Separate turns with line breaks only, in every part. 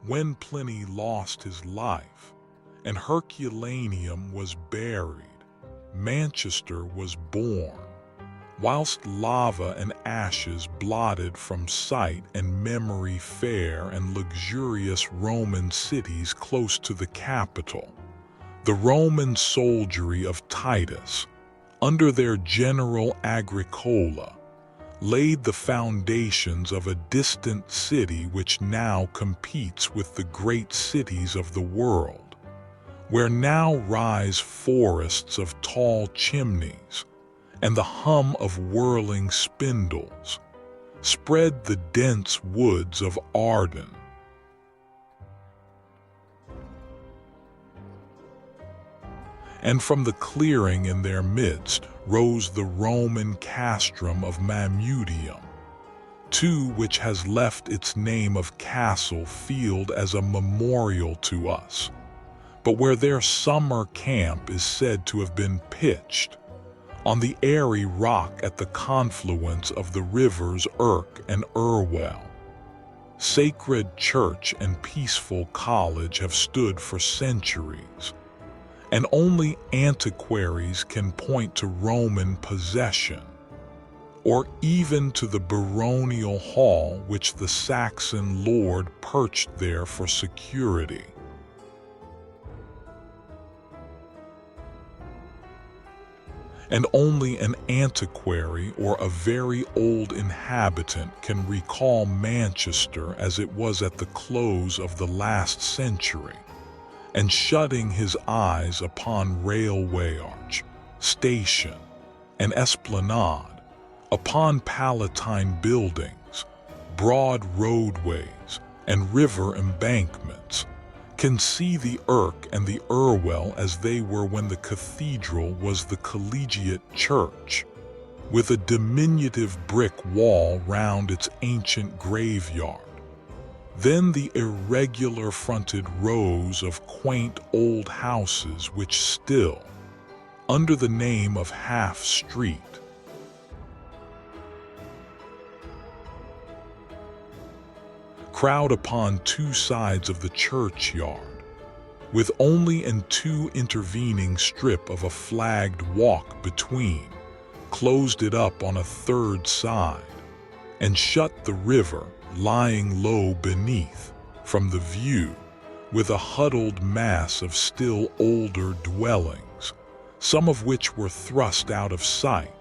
when Pliny lost his life, and Herculaneum was buried, Manchester was born, whilst lava and ashes blotted from sight and memory fair and luxurious Roman cities close to the capital. The Roman soldiery of Titus, under their general Agricola, laid the foundations of a distant city which now competes with the great cities of the world, where now rise forests of tall chimneys, and the hum of whirling spindles spread the dense woods of Arden. And from the clearing in their midst rose the Roman castrum of Mamudium, to which has left its name of castle field as a memorial to us, but where their summer camp is said to have been pitched, on the airy rock at the confluence of the rivers Irk and Irwell. Sacred church and peaceful college have stood for centuries, and only antiquaries can point to Roman possession, or even to the baronial hall which the Saxon lord perched there for security. And only an antiquary or a very old inhabitant can recall Manchester as it was at the close of the last century, and shutting his eyes upon railway arch, station, and esplanade, upon palatine buildings, broad roadways, and river embankments, can see the Irk and the Irwell as they were when the cathedral was the collegiate church, with a diminutive brick wall round its ancient graveyard. Then the irregular-fronted rows of quaint old houses which still, under the name of Half Street, crowd upon two sides of the churchyard, with only an two intervening strip of a flagged walk between, closed it up on a third side, and shut the river, lying low beneath, from the view, with a huddled mass of still older dwellings, some of which were thrust out of sight,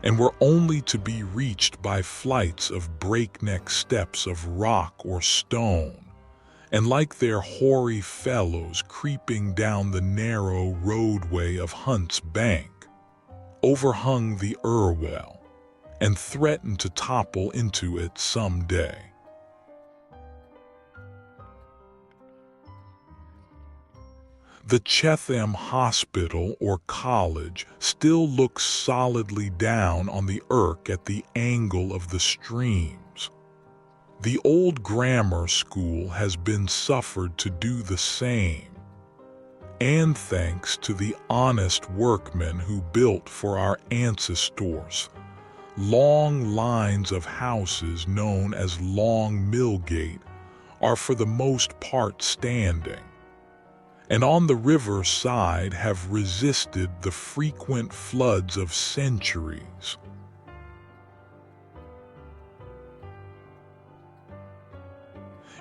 and were only to be reached by flights of breakneck steps of rock or stone, and like their hoary fellows creeping down the narrow roadway of Hunt's Bank, overhung the Irwell, and threatened to topple into it some day. The Chatham Hospital or College still looks solidly down on the Irk at the angle of the streams. The old grammar school has been suffered to do the same, and thanks to the honest workmen who built for our ancestors, long lines of houses known as Long Millgate are for the most part standing, and on the river side have resisted the frequent floods of centuries.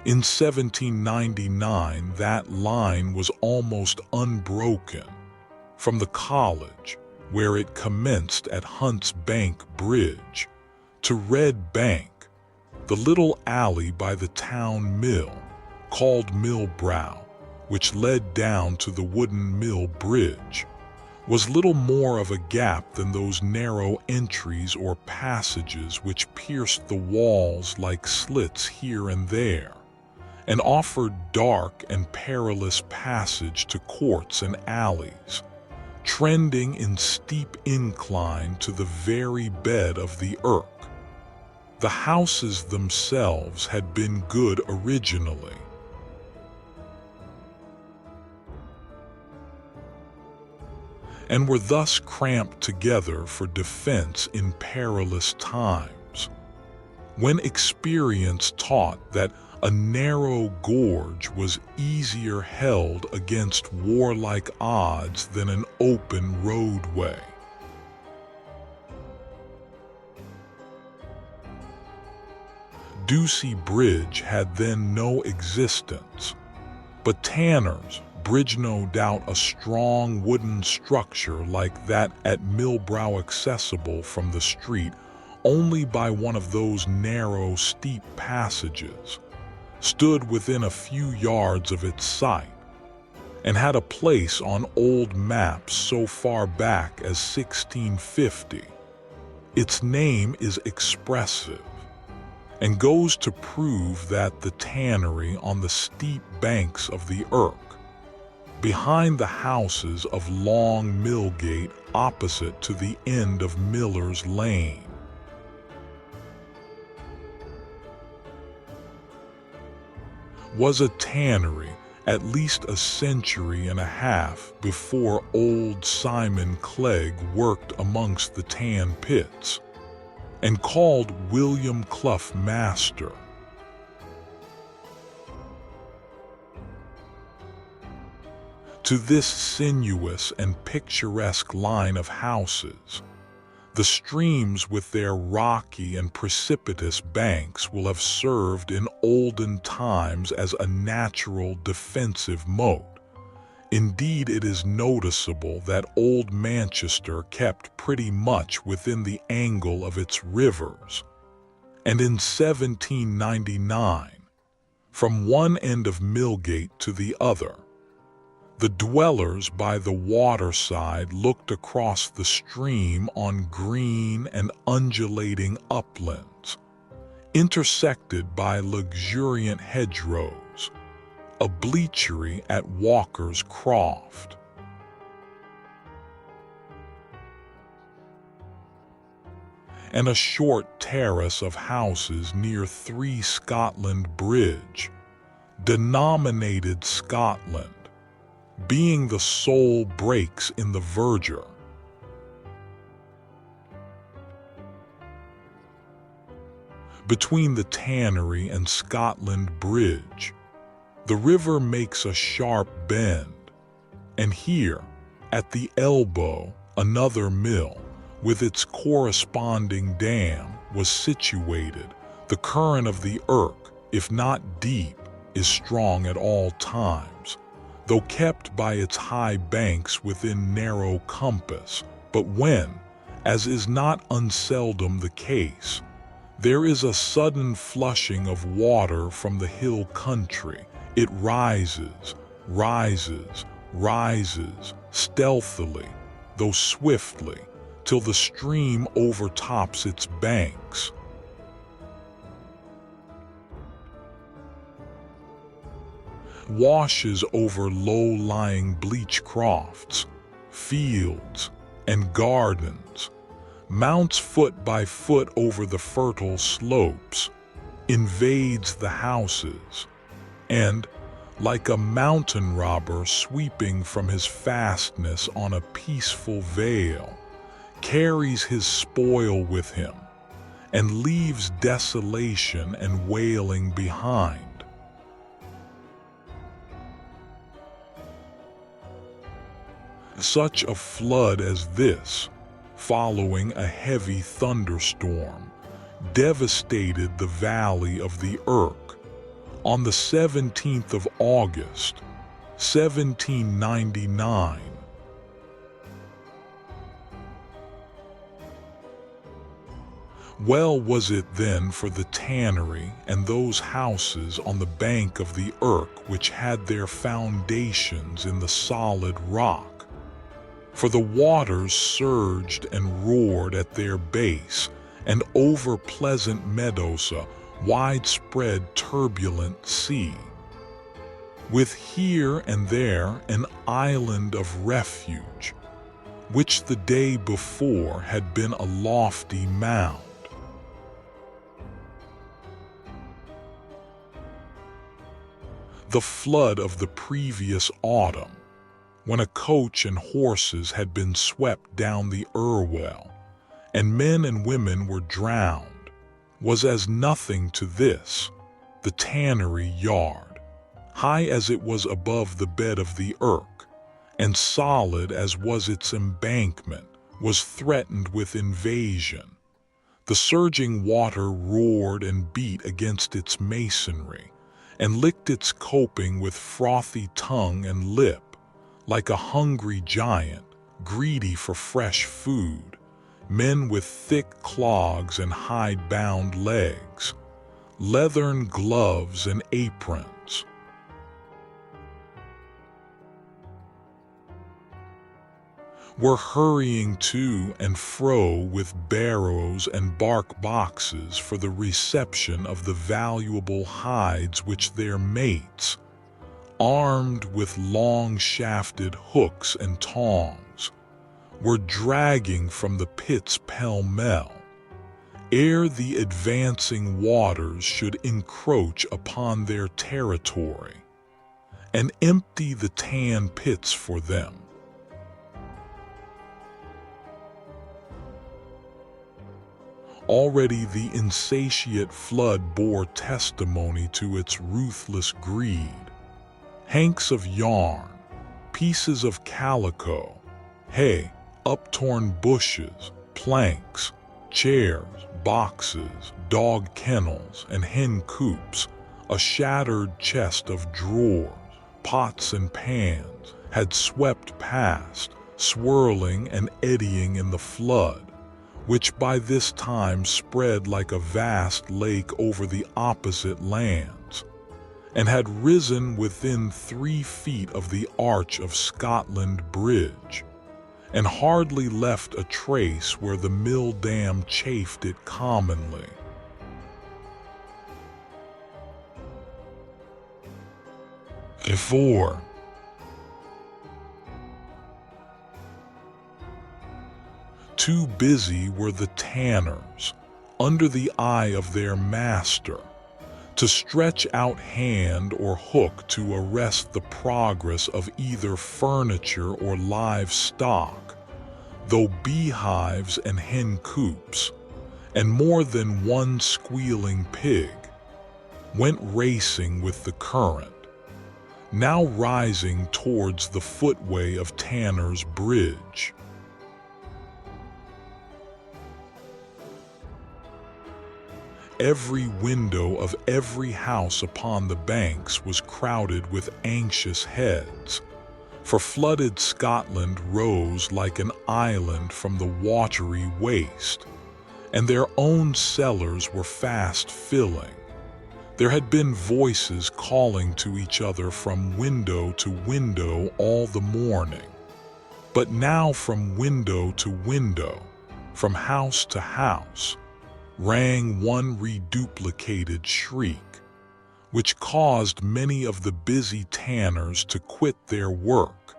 In 1799, that line was almost unbroken from the college, where it commenced at Hunt's Bank Bridge, to Red Bank, the little alley by the town mill, called Millbrow, which led down to the wooden mill bridge, was little more of a gap than those narrow entries or passages which pierced the walls like slits here and there, and offered dark and perilous passage to courts and alleys, trending in steep incline to the very bed of the Irk. The houses themselves had been good originally, and were thus cramped together for defense in perilous times, when experience taught that a narrow gorge was easier held against warlike odds than an open roadway. Ducie Bridge had then no existence, but Tanner's Bridge, no doubt a strong wooden structure like that at Millbrow, accessible from the street only by one of those narrow, steep passages, stood within a few yards of its site, and had a place on old maps so far back as 1650. Its name is expressive, and goes to prove that the tannery on the steep banks of the Irk, behind the houses of Long Millgate opposite to the end of Miller's Lane, was a tannery at least a century and a half before old Simon Clegg worked amongst the tan pits, and called William Clough master. To this sinuous and picturesque line of houses, the streams with their rocky and precipitous banks will have served in olden times as a natural defensive moat. Indeed, it is noticeable that Old Manchester kept pretty much within the angle of its rivers, and in 1799, from one end of Millgate to the other, the dwellers by the waterside looked across the stream on green and undulating uplands, intersected by luxuriant hedgerows, a bleachery at Walker's Croft, and a short terrace of houses near 3 Scotland Bridge, denominated Scotland, being the sole breaks in the verdure. Between the tannery and Scotland Bridge, the river makes a sharp bend, and here, at the elbow, another mill, with its corresponding dam, was situated. The current of the Irk, if not deep, is strong at all times, though kept by its high banks within narrow compass. But when, as is not unseldom the case, there is a sudden flushing of water from the hill country, it rises, rises, rises, stealthily, though swiftly, till the stream overtops its banks. Washes over low-lying bleach crofts, fields, and gardens, mounts foot by foot over the fertile slopes, invades the houses, and, like a mountain robber sweeping from his fastness on a peaceful vale, carries his spoil with him, and leaves desolation and wailing behind. Such a flood as this, following a heavy thunderstorm, devastated the valley of the Irk on the 17th of August, 1799. Well was it then for the tannery and those houses on the bank of the Irk which had their foundations in the solid rock, for the waters surged and roared at their base, and over pleasant meadows a widespread turbulent sea, with here and there an island of refuge, which the day before had been a lofty mound. The flood of the previous autumn, when a coach and horses had been swept down the Irwell, and men and women were drowned, was as nothing to this, the tannery yard, high as it was above the bed of the Irk, and solid as was its embankment, was threatened with invasion. The surging water roared and beat against its masonry, and licked its coping with frothy tongue and lip, like a hungry giant, greedy for fresh food. Men with thick clogs and hide-bound legs, leathern gloves and aprons, were hurrying to and fro with barrows and bark boxes for the reception of the valuable hides which their mates, armed with long-shafted hooks and tongs, were dragging from the pits pell-mell, ere the advancing waters should encroach upon their territory and empty the tan pits for them. Already the insatiate flood bore testimony to its ruthless greed. Hanks of yarn, pieces of calico, hay, uptorn bushes, planks, chairs, boxes, dog kennels, and hen coops, a shattered chest of drawers, pots and pans, had swept past, swirling and eddying in the flood, which by this time spread like a vast lake over the opposite lands, and had risen within 3 feet of the Arch of Scotland Bridge, and hardly left a trace where the mill dam chafed it commonly. Before too busy were the tanners, under the eye of their master, to stretch out hand or hook to arrest the progress of either furniture or livestock, though beehives and hen coops, and more than one squealing pig, went racing with the current, now rising towards the footway of Tanner's Bridge. Every window of every house upon the banks was crowded with anxious heads, for flooded Scotland rose like an island from the watery waste, and their own cellars were fast filling. There had been voices calling to each other from window to window all the morning, but now from window to window, from house to house, rang one reduplicated shriek, which caused many of the busy tanners to quit their work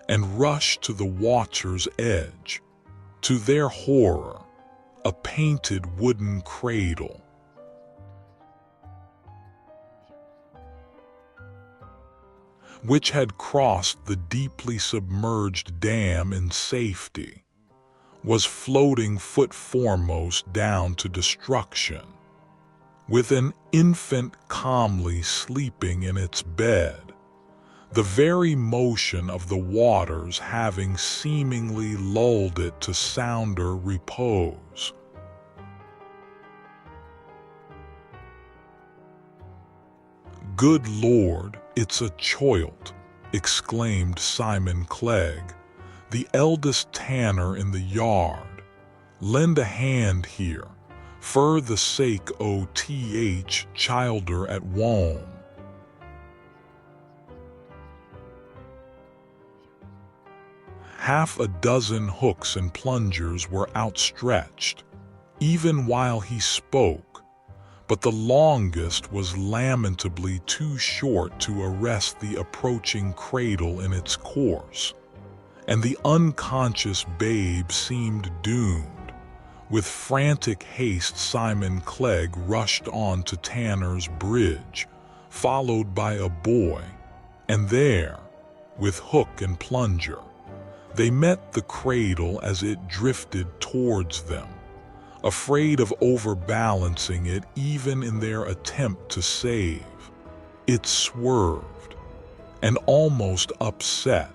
and rush to the watcher's edge. To their horror, a painted wooden cradle, which had crossed the deeply submerged dam in safety, was floating foot foremost down to destruction, with an infant calmly sleeping in its bed, the very motion of the waters having seemingly lulled it to sounder repose. "Good Lord, it's a choilt," exclaimed Simon Clegg, the eldest tanner in the yard. "Lend a hand here, for the sake o' th childer at wome." Half a dozen hooks and plungers were outstretched, even while he spoke, but the longest was lamentably too short to arrest the approaching cradle in its course, and the unconscious babe seemed doomed. With frantic haste Simon Clegg rushed on to Tanner's Bridge, followed by a boy, and there, with hook and plunger, they met the cradle as it drifted towards them, afraid of overbalancing it even in their attempt to save. It swerved, and almost upset.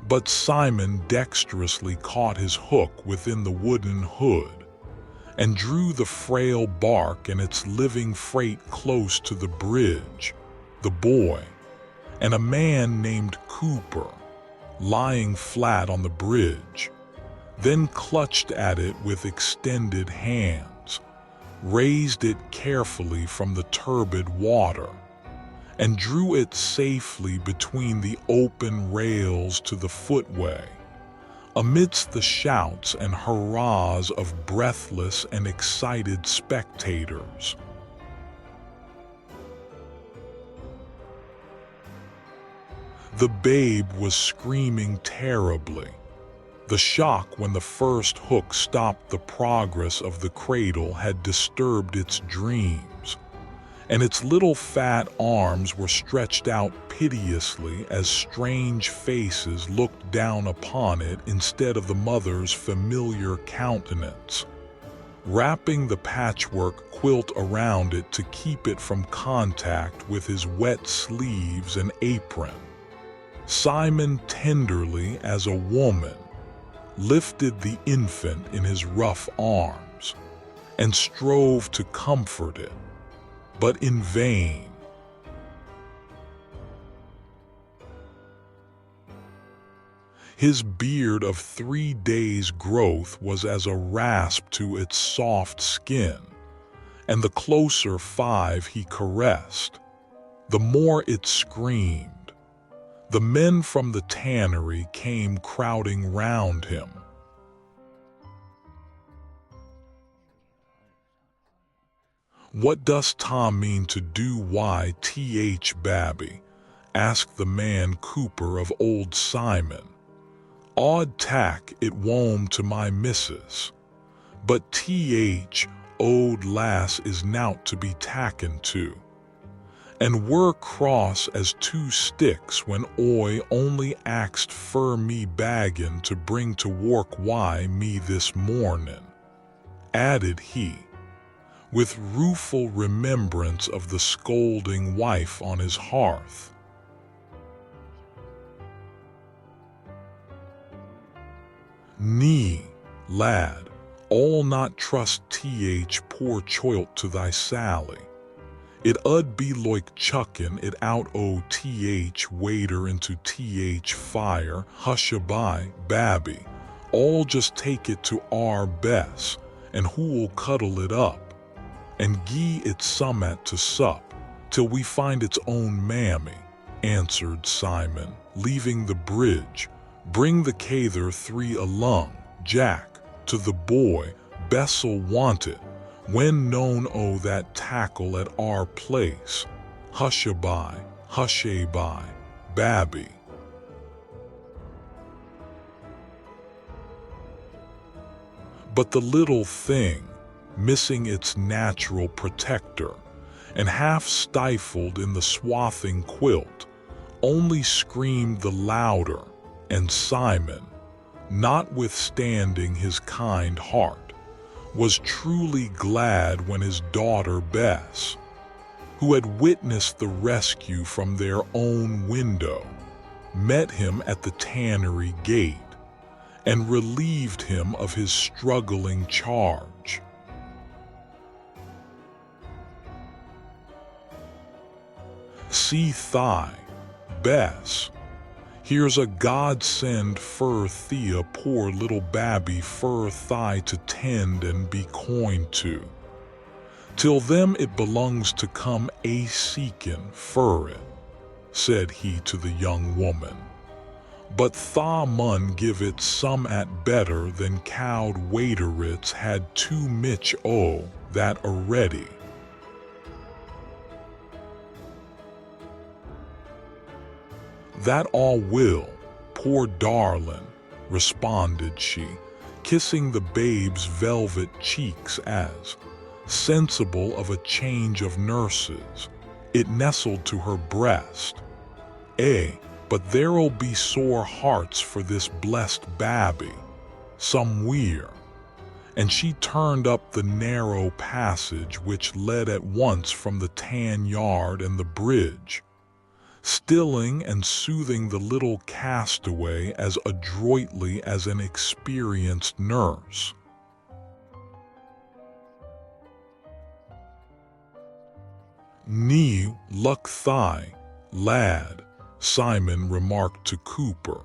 But Simon dexterously caught his hook within the wooden hood and drew the frail bark and its living freight close to the bridge, the boy, and a man named Chaper, lying flat on the bridge, then clutched at it with extended hands, raised it carefully from the turbid water, and drew it safely between the open rails to the footway, amidst the shouts and hurrahs of breathless and excited spectators. The babe was screaming terribly. The shock when the first hook stopped the progress of the cradle had disturbed its dreams, and its little fat arms were stretched out piteously as strange faces looked down upon it instead of the mother's familiar countenance, wrapping the patchwork quilt around it to keep it from contact with his wet sleeves and apron. Simon, tenderly as a woman, lifted the infant in his rough arms and strove to comfort it, but in vain. His beard of 3 days' growth was as a rasp to its soft skin, and the closer 5 he caressed, the more it screamed. The men from the tannery came crowding round him. "What does Tom mean to do, Babby?" asked the man Chaper of old Simon. "Odd tack it wom to my missus, but old lass is nowt to be tacken to. And were cross as 2 sticks when Oi only axed fur me baggin to bring to work me this mornin'," added he, with rueful remembrance of the scolding wife on his hearth. "Nee, lad, I'll not trust poor choilt to thy Sally. It 'ud be loike chuckin' it out o' waiter into fire. Hush-a-bye, Babby, I'll just take it to our Bess, and who'll cuddle it up, and gie it summat to sup, till we find its own mammy," answered Simon, leaving the bridge. "Bring the cather 3 along, Jack, to the boy. Bess'll want it when known o' that tackle at our place. Hush-a-bye, Babby." But the little thing, missing its natural protector, and half stifled in the swathing quilt, only screamed the louder, and Simon, notwithstanding his kind heart, was truly glad when his daughter Bess, who had witnessed the rescue from their own window, met him at the tannery gate and relieved him of his struggling charge. "See thigh, Bess. Here's a godsend fur thea poor little babby fur thigh to tend and be coined to. Till them it belongs to come a-seekin' fur it," said he to the young woman. "But tha mun give it some at better than cowed waiterits had too mich o' that already." "That all will, poor darlin'," responded she, kissing the babe's velvet cheeks as, sensible of a change of nurses, it nestled to her breast. but there'll be sore hearts for this blessed babby, somewhere. And she turned up the narrow passage which led at once from the tan yard and the bridge, stilling and soothing the little castaway as adroitly as an experienced nurse. "Nee luck thigh, lad," Simon remarked to Cooper.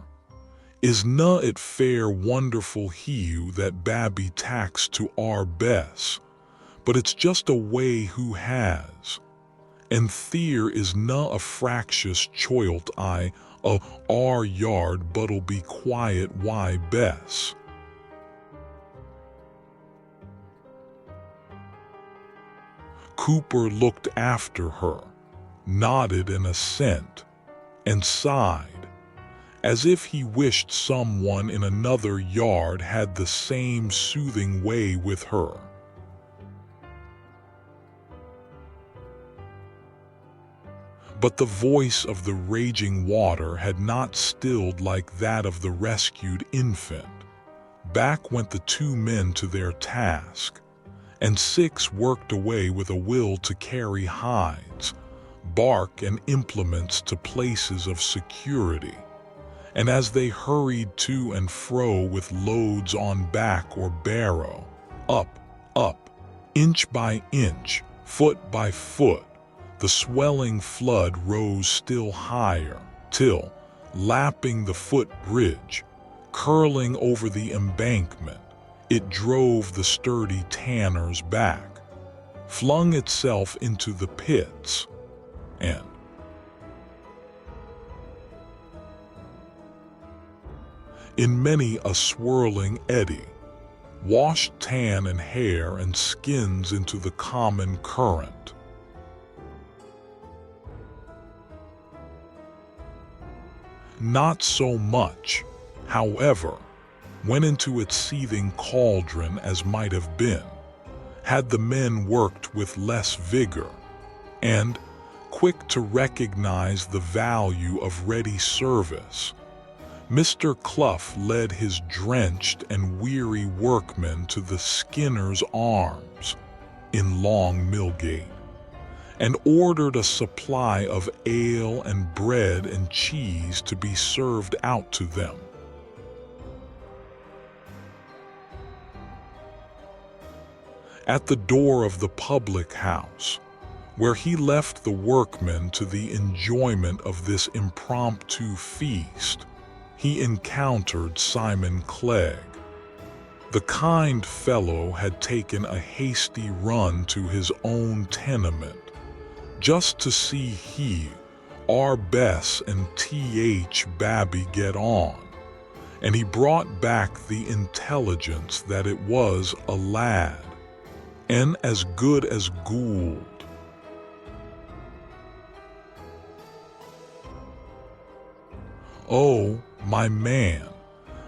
"Is na it fair wonderful hew that babby tacks to our Bess, but it's just a way who has. And theer is na a fractious choilt eye of our yard but'll be quiet why Bess." Cooper looked after her, nodded in assent, and sighed, as if he wished someone in another yard had the same soothing way with her. But the voice of the raging water had not stilled like that of the rescued infant. Back went the two men to their task, and six worked away with a will to carry hides, bark, and implements to places of security. And as they hurried to and fro with loads on back or barrow, up, inch by inch, foot by foot, the swelling flood rose still higher, till, lapping the footbridge, curling over the embankment, it drove the sturdy tanners back, flung itself into the pits, and in many a swirling eddy, washed tan and hair and skins into the common current. Not so much, however, went into its seething cauldron as might have been, had the men worked with less vigor, and, quick to recognize the value of ready service, Mr. Clough led his drenched and weary workmen to the Skinner's Arms in Long Millgate, and ordered a supply of ale and bread and cheese to be served out to them. At the door of the public house, where he left the workmen to the enjoyment of this impromptu feast, he encountered Simon Clegg. The kind fellow had taken a hasty run to his own tenement, just to see he, our Bess, and T.H. Babby get on, and he brought back the intelligence that it was a lad, and as good as Gould. "Oh, my man,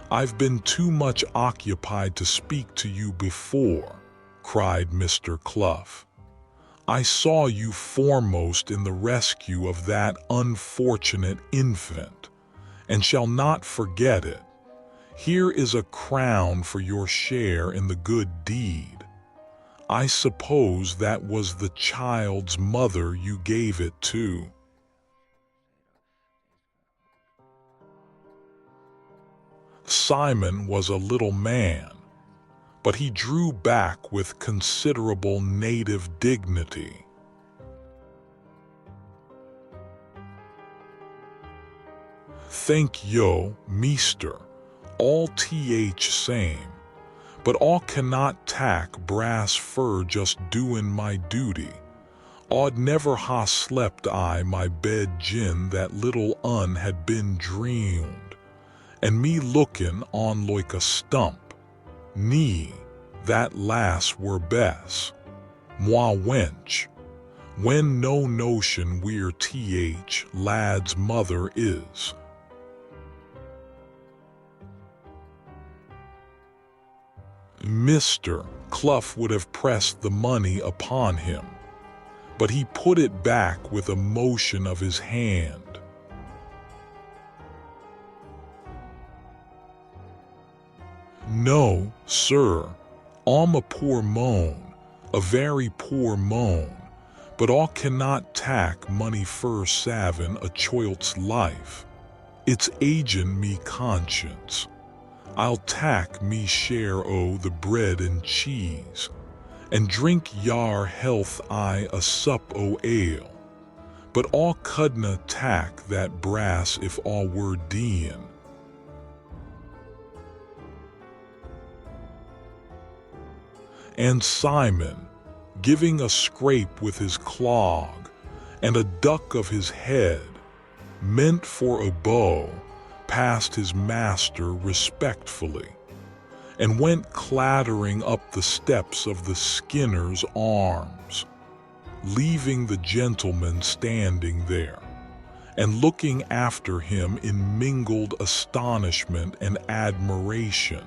I've been too much occupied to speak to you before," cried Mr. Clough. "I saw you foremost in the rescue of that unfortunate infant, and shall not forget it. Here is a crown for your share in the good deed. I suppose that was the child's mother you gave it to." Simon was a little man, but he drew back with considerable native dignity. "Thank yo, meester, all Th same, but all cannot tack brass fur just doin' my duty. I'd never ha slept I my bed gin that little un had been dreamed, and me lookin' on like a stump. Nee, that lass were Bess, moi wench, when no notion where Th lad's mother is." Mr. Clough would have pressed the money upon him, but he put it back with a motion of his hand. "No, sir, I'm a poor moan, a very poor moan, but I cannot tak money for savin a child's life. It's agin me conscience. I'll tak me share o' the bread and cheese, and drink yar health I a sup o' ale, but I couldna tak that brass if I were deein." And Simon, giving a scrape with his clog, and a duck of his head, meant for a bow, passed his master respectfully, and went clattering up the steps of the Skinner's Arms, leaving the gentleman standing there, and looking after him in mingled astonishment and admiration.